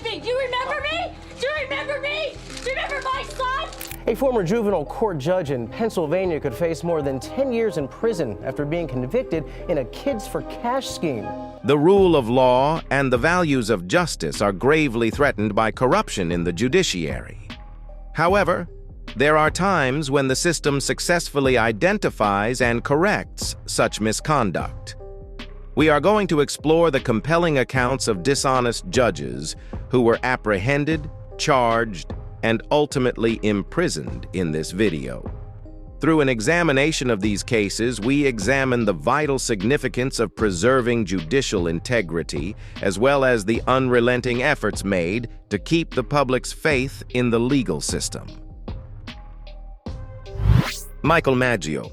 me? Do you remember me? Do you remember me? Do you remember my son? A former juvenile court judge in Pennsylvania could face more than 10 years in prison after being convicted in a Kids for Cash scheme. The rule of law and the values of justice are gravely threatened by corruption in the judiciary. However, there are times when the system successfully identifies and corrects such misconduct. We are going to explore the compelling accounts of dishonest judges who were apprehended, charged, and ultimately imprisoned in this video. Through an examination of these cases, we examine the vital significance of preserving judicial integrity, as well as the unrelenting efforts made to keep the public's faith in the legal system. Michael Maggio.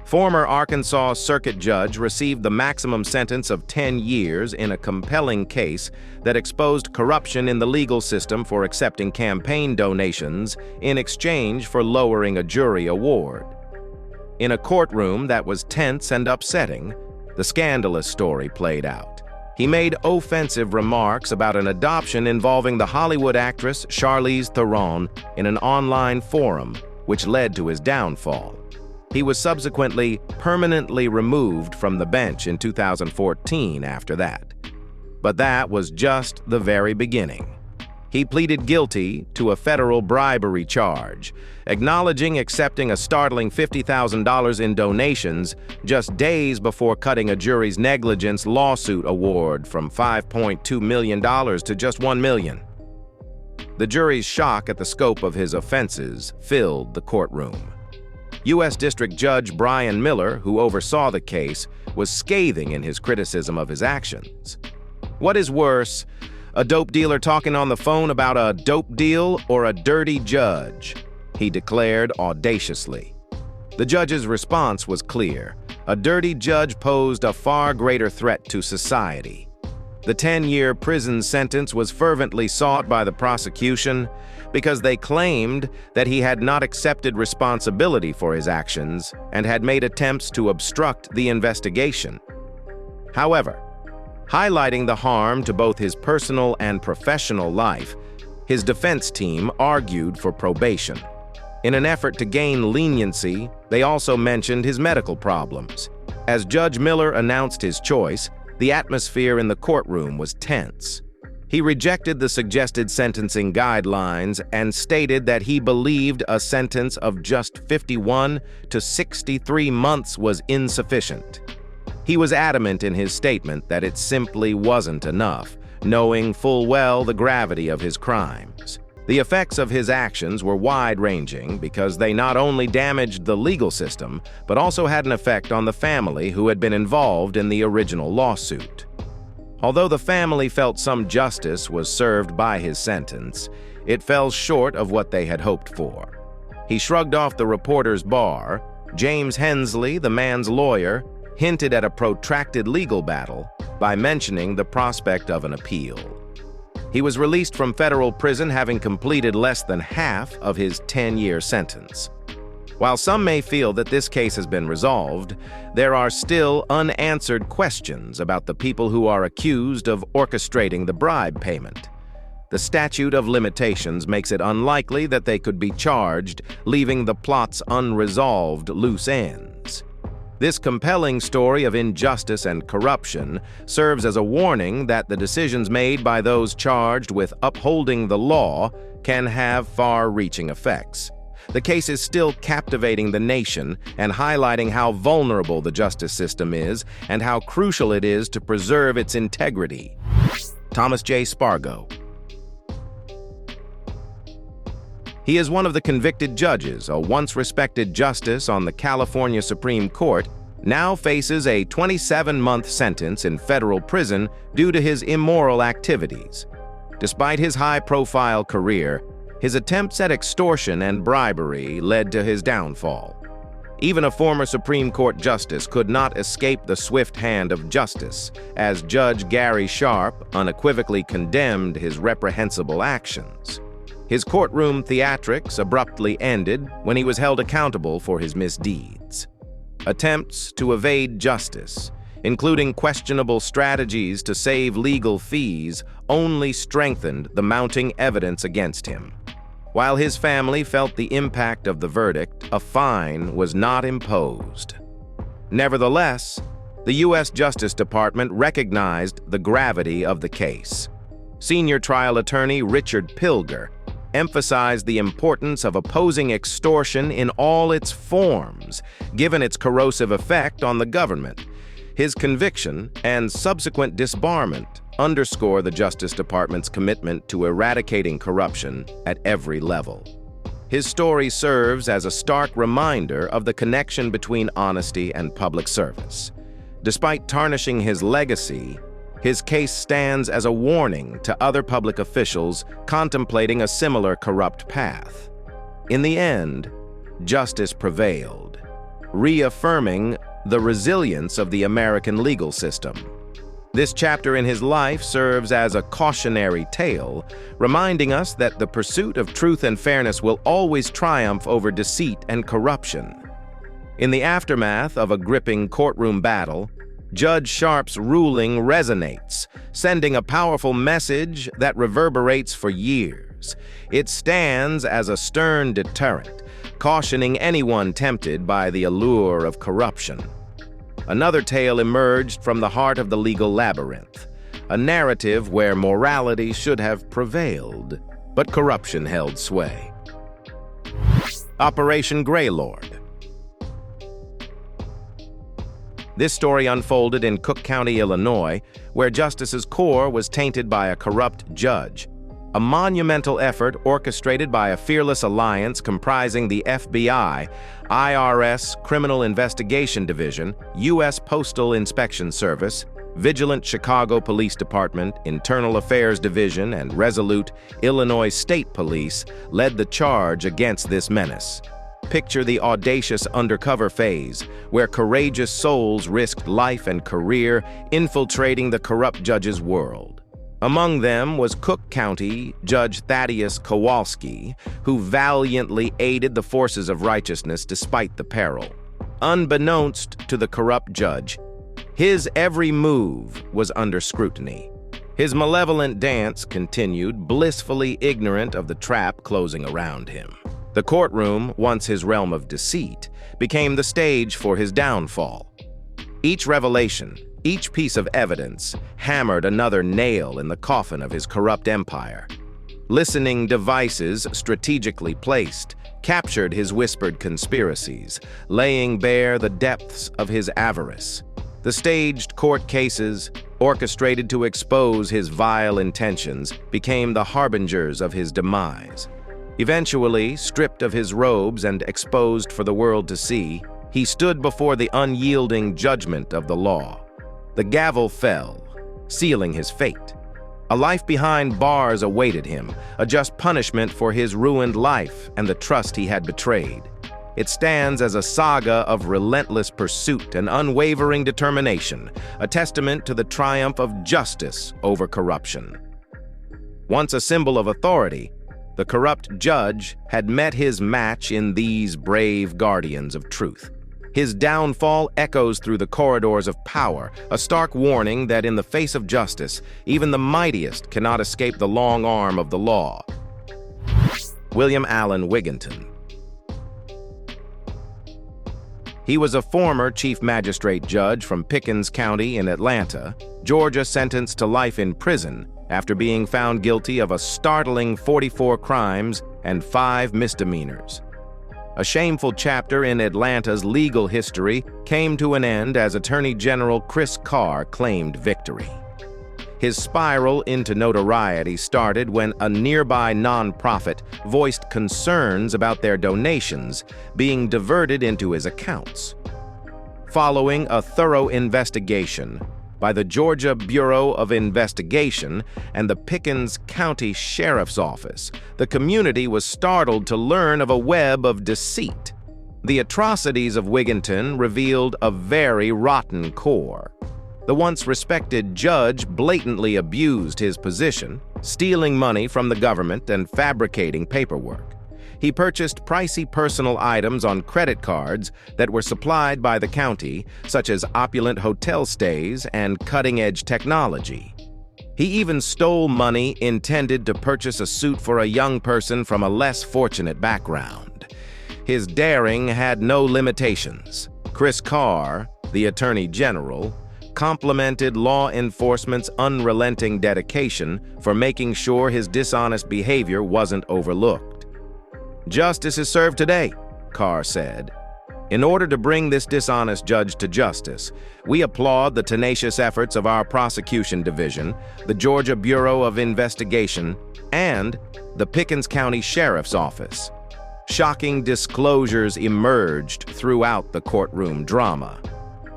Former Arkansas Circuit Judge received the maximum sentence of 10 years in a compelling case that exposed corruption in the legal system for accepting campaign donations in exchange for lowering a jury award. In a courtroom that was tense and upsetting, the scandalous story played out. He made offensive remarks about an adoption involving the Hollywood actress Charlize Theron in an online forum, which led to his downfall. He was subsequently permanently removed from the bench in 2014 after that. But that was just the very beginning. He pleaded guilty to a federal bribery charge, acknowledging accepting a startling $50,000 in donations just days before cutting a jury's negligence lawsuit award from $5.2 million to just $1 million. The jury's shock at the scope of his offenses filled the courtroom. U.S. District Judge Brian Miller, who oversaw the case, was scathing in his criticism of his actions. What is worse, a dope dealer talking on the phone about a dope deal or a dirty judge? He declared audaciously. The judge's response was clear. A dirty judge posed a far greater threat to society. The 10-year prison sentence was fervently sought by the prosecution because they claimed that he had not accepted responsibility for his actions and had made attempts to obstruct the investigation. However, highlighting the harm to both his personal and professional life, his defense team argued for probation. In an effort to gain leniency, they also mentioned his medical problems. As Judge Miller announced his choice, the atmosphere in the courtroom was tense. He rejected the suggested sentencing guidelines and stated that he believed a sentence of just 51 to 63 months was insufficient. He was adamant in his statement that it simply wasn't enough, knowing full well the gravity of his crimes. The effects of his actions were wide-ranging because they not only damaged the legal system, but also had an effect on the family who had been involved in the original lawsuit. Although the family felt some justice was served by his sentence, it fell short of what they had hoped for. He shrugged off the reporter's bar. James Hensley, the man's lawyer, hinted at a protracted legal battle by mentioning the prospect of an appeal. He was released from federal prison having completed less than half of his 10-year sentence. While some may feel that this case has been resolved, there are still unanswered questions about the people who are accused of orchestrating the bribe payment. The statute of limitations makes it unlikely that they could be charged, leaving the plot's unresolved loose ends. This compelling story of injustice and corruption serves as a warning that the decisions made by those charged with upholding the law can have far-reaching effects. The case is still captivating the nation and highlighting how vulnerable the justice system is and how crucial it is to preserve its integrity. Thomas J. Spargo. He is one of the convicted judges, a once-respected justice on the California Supreme Court, now faces a 27-month sentence in federal prison due to his immoral activities. Despite his high-profile career, his attempts at extortion and bribery led to his downfall. Even a former Supreme Court justice could not escape the swift hand of justice, as Judge Gary Sharp unequivocally condemned his reprehensible actions. His courtroom theatrics abruptly ended when he was held accountable for his misdeeds. Attempts to evade justice, including questionable strategies to save legal fees, only strengthened the mounting evidence against him. While his family felt the impact of the verdict, a fine was not imposed. Nevertheless, the U.S. Justice Department recognized the gravity of the case. Senior trial attorney Richard Pilger emphasized the importance of opposing extortion in all its forms, given its corrosive effect on the government. His conviction and subsequent disbarment underscore the Justice Department's commitment to eradicating corruption at every level. His story serves as a stark reminder of the connection between honesty and public service. Despite tarnishing his legacy, his case stands as a warning to other public officials contemplating a similar corrupt path. In the end, justice prevailed, reaffirming the resilience of the American legal system. This chapter in his life serves as a cautionary tale, reminding us that the pursuit of truth and fairness will always triumph over deceit and corruption. In the aftermath of a gripping courtroom battle, Judge Sharp's ruling resonates, sending a powerful message that reverberates for years. It stands as a stern deterrent, cautioning anyone tempted by the allure of corruption. Another tale emerged from the heart of the legal labyrinth, a narrative where morality should have prevailed, but corruption held sway. Operation Greylord. This story unfolded in Cook County, Illinois, where Justice's Corps was tainted by a corrupt judge. A monumental effort orchestrated by a fearless alliance comprising the FBI, IRS Criminal Investigation Division, U.S. Postal Inspection Service, Vigilant Chicago Police Department, Internal Affairs Division, and Resolute Illinois State Police led the charge against this menace. Picture the audacious undercover phase, where courageous souls risked life and career infiltrating the corrupt judge's world. Among them was Cook County Judge Thaddeus Kowalski, who valiantly aided the forces of righteousness despite the peril. Unbeknownst to the corrupt judge, his every move was under scrutiny. His malevolent dance continued, blissfully ignorant of the trap closing around him. The courtroom, once his realm of deceit, became the stage for his downfall. Each revelation, each piece of evidence, hammered another nail in the coffin of his corrupt empire. Listening devices, strategically placed, captured his whispered conspiracies, laying bare the depths of his avarice. The staged court cases, orchestrated to expose his vile intentions, became the harbingers of his demise. Eventually, stripped of his robes and exposed for the world to see, he stood before the unyielding judgment of the law. The gavel fell, sealing his fate. A life behind bars awaited him, a just punishment for his ruined life and the trust he had betrayed. It stands as a saga of relentless pursuit and unwavering determination, a testament to the triumph of justice over corruption. Once a symbol of authority, the corrupt judge had met his match in these brave guardians of truth. His downfall echoes through the corridors of power, a stark warning that in the face of justice, even the mightiest cannot escape the long arm of the law. William Allen Wigginton. He was a former chief magistrate judge from Pickens County in Atlanta, Georgia, sentenced to life in prison after being found guilty of a startling 44 crimes and 5 misdemeanors. A shameful chapter in Atlanta's legal history came to an end as Attorney General Chris Carr claimed victory. His spiral into notoriety started when a nearby nonprofit voiced concerns about their donations being diverted into his accounts. Following a thorough investigation by the Georgia Bureau of Investigation and the Pickens County Sheriff's Office, the community was startled to learn of a web of deceit. The atrocities of Wigginton revealed a very rotten core. The once respected judge blatantly abused his position, stealing money from the government and fabricating paperwork. He purchased pricey personal items on credit cards that were supplied by the county, such as opulent hotel stays and cutting-edge technology. He even stole money intended to purchase a suit for a young person from a less fortunate background. His daring had no limitations. Chris Carr, the Attorney General, complimented law enforcement's unrelenting dedication for making sure his dishonest behavior wasn't overlooked. "Justice is served today," Carr said. "In order to bring this dishonest judge to justice, we applaud the tenacious efforts of our prosecution division, the Georgia Bureau of Investigation, and the Pickens County Sheriff's Office." Shocking disclosures emerged throughout the courtroom drama.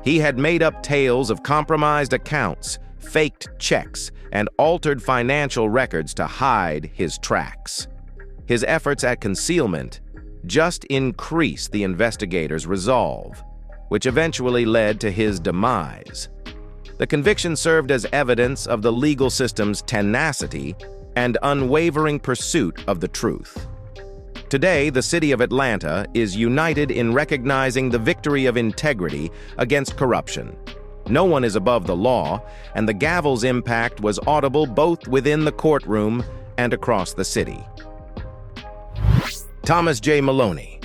He had made up tales of compromised accounts, faked checks, and altered financial records to hide his tracks. His efforts at concealment just increased the investigators' resolve, which eventually led to his demise. The conviction served as evidence of the legal system's tenacity and unwavering pursuit of the truth. Today, the city of Atlanta is united in recognizing the victory of integrity against corruption. No one is above the law, and the gavel's impact was audible both within the courtroom and across the city. Thomas J. Maloney.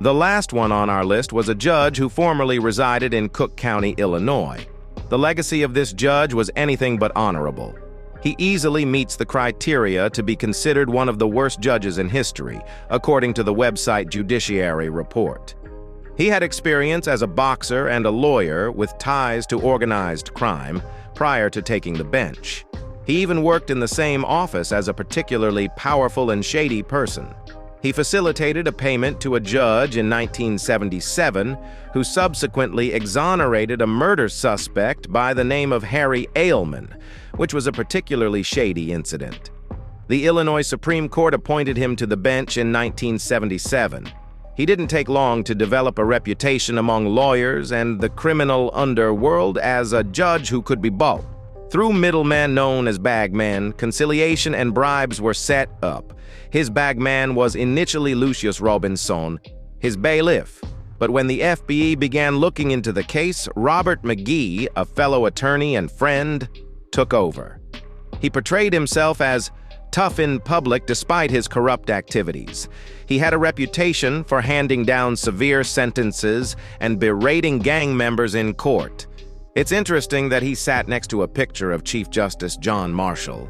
The last one on our list was a judge who formerly resided in Cook County, Illinois. The legacy of this judge was anything but honorable. He easily meets the criteria to be considered one of the worst judges in history, according to the website Judiciary Report. He had experience as a boxer and a lawyer with ties to organized crime prior to taking the bench. He even worked in the same office as a particularly powerful and shady person. He facilitated a payment to a judge in 1977 who subsequently exonerated a murder suspect by the name of Harry Ailman, which was a particularly shady incident. The Illinois Supreme Court appointed him to the bench in 1977. He didn't take long to develop a reputation among lawyers and the criminal underworld as a judge who could be bought. Through middlemen known as bagmen, conciliation and bribes were set up. His bagman was initially Lucius Robinson, his bailiff. But when the FBI began looking into the case, Robert McGee, a fellow attorney and friend, took over. He portrayed himself as tough in public despite his corrupt activities. He had a reputation for handing down severe sentences and berating gang members in court. It's interesting that he sat next to a picture of Chief Justice John Marshall,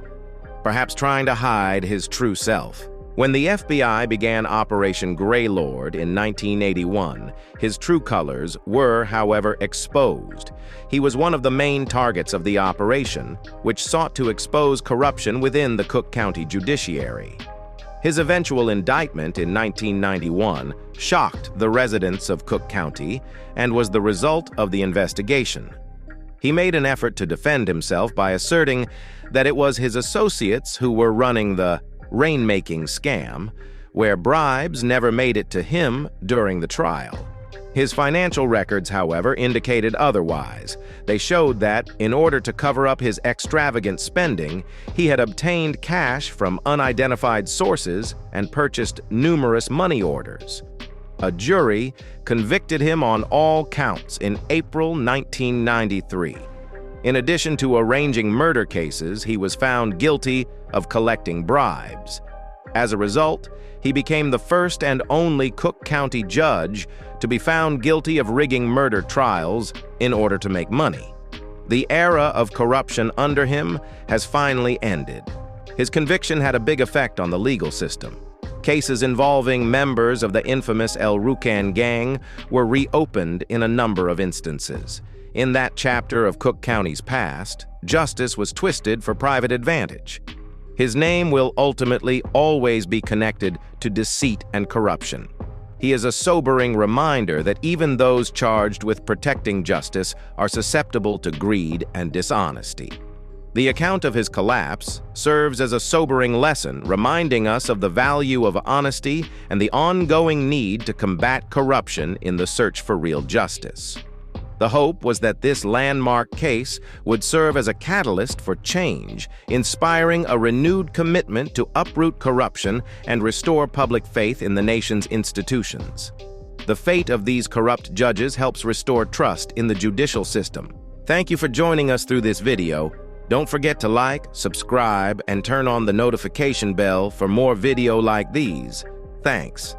perhaps trying to hide his true self. When the FBI began Operation Greylord in 1981, his true colors were, however, exposed. He was one of the main targets of the operation, which sought to expose corruption within the Cook County judiciary. His eventual indictment in 1991 shocked the residents of Cook County and was the result of the investigation. He made an effort to defend himself by asserting that it was his associates who were running the rainmaking scam, where bribes never made it to him during the trial. His financial records, however, indicated otherwise. They showed that, in order to cover up his extravagant spending, he had obtained cash from unidentified sources and purchased numerous money orders. A jury convicted him on all counts in April 1993. In addition to arranging murder cases, he was found guilty of collecting bribes. As a result, he became the first and only Cook County judge to be found guilty of rigging murder trials in order to make money. The era of corruption under him has finally ended. His conviction had a big effect on the legal system. Cases involving members of the infamous El Rucan gang were reopened in a number of instances. In that chapter of Cook County's past, justice was twisted for private advantage. His name will ultimately always be connected to deceit and corruption. He is a sobering reminder that even those charged with protecting justice are susceptible to greed and dishonesty. The account of his collapse serves as a sobering lesson, reminding us of the value of honesty and the ongoing need to combat corruption in the search for real justice. The hope was that this landmark case would serve as a catalyst for change, inspiring a renewed commitment to uproot corruption and restore public faith in the nation's institutions. The fate of these corrupt judges helps restore trust in the judicial system. Thank you for joining us through this video. Don't forget to like, subscribe, and turn on the notification bell for more video like these. Thanks.